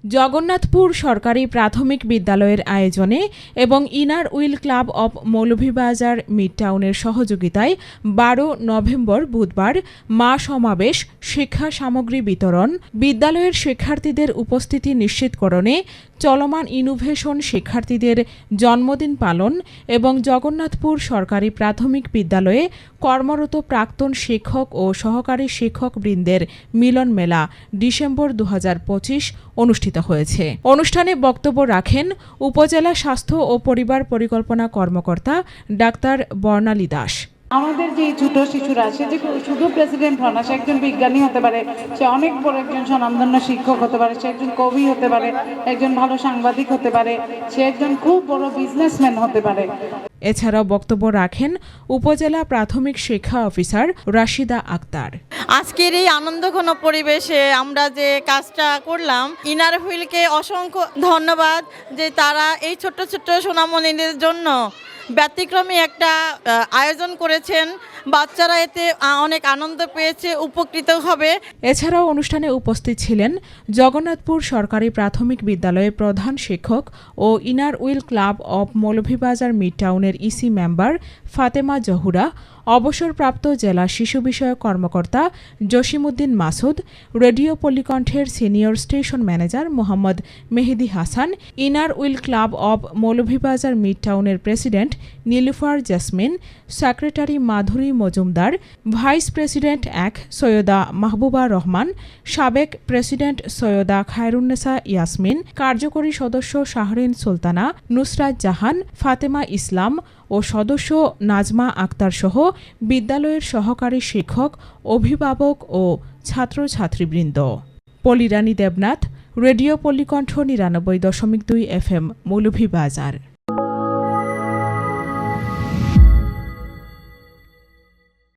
জগন্নাথপুর সরকারি প্রাথমিক বিদ্যালয়ের আয়োজনে এবং inner wheel club of Moulvibazar মিডটাউনের সহযোগিতায় ১২ নভেম্বর বুধবার মা সমাবেশ, শিক্ষা সামগ্রী বিতরণ, বিদ্যালয়ের শিক্ষার্থীদের উপস্থিতি নিশ্চিতকরণে চলমান ইনোভেশন, শিক্ষার্থীদের জন্মদিন পালন এবং জগন্নাথপুর সরকারি প্রাথমিক বিদ্যালয়ে কর্মরত প্রাক্তন শিক্ষক ও সহকারী শিক্ষকবৃন্দের মিলন মেলা ডিসেম্বর ২০২৫ অনুষ্ঠিত হয়েছে। অনুষ্ঠানে বক্তব্য রাখেন উপজেলা স্বাস্থ্য ও পরিবার পরিকল্পনা কর্মকর্তা ডাক্তার বর্ণালী দাস। আমাদের যে ছোট শিশুরা, সে যে শুধু প্রেসিডেন্ট হয় না, সে একজন বিজ্ঞানী হতে পারে, সে অনেক বড় একজন স্বনামধন্য শিক্ষক হতে পারে, সে একজন কবি হতে পারে, একজন ভালো সাংবাদিক হতে পারে, সে একজন খুব বড় বিজনেসম্যান হতে পারে। এছাড়াও বক্তব্য রাখেন উপজেলা প্রাথমিক শিক্ষা অফিসার রাশিদা আক্তার। আজকের এই আনন্দঘন পরিবেশে আমরা যে কাজটা করলাম, ইনার হুইলকে অসংখ্য ধন্যবাদ যে তারা এই ছোট্ট ছোট্ট সোনামণিদের জন্য ব্যতিক্রমী একটা আয়োজন করেছেন। বাচ্চারা এতে অনেক আনন্দ পেয়েছে, উপকৃত হবে। এছাড়াও অনুষ্ঠানে উপস্থিত ছিলেন জগন্নাথপুর সরকারি প্রাথমিক বিদ্যালয়ের প্রধান শিক্ষক ও inner wheel club of Moulvibazar মিডটাউনের ইসি মেম্বার ফাতেমা জহুরা, অবসরপ্রাপ্ত জেলা শিশু বিষয়ক কর্মকর্তা জসিমউদ্দিন মাসুদ, রেডিও পল্লীকণ্ঠের senior station manager Mohammad Mehedi Hasan, inner wheel club of Moulvibazar মিডটাউনের president Nilufar Jasmin, secretary Madhuri Majumder, vice president Syeda Mahbuba Rahman, সাবেক প্রেসিডেন্ট সৈয়দা খায়রুন্নেসা ইয়াসমিন, কার্যকরী সদস্য শাহরিন সুলতানা, নুসরাত জাহান, ফাতেমা ইসলাম ও সদস্য নাজমা আক্তার সহ বিদ্যালয়ের সহকারী শিক্ষক, অভিভাবক ও ছাত্রছাত্রীবৃন্দ। পলিরানী দেবনাথ, রেডিও পল্লীকণ্ঠ ৯৯.২ FM, মৌলভীবাজার।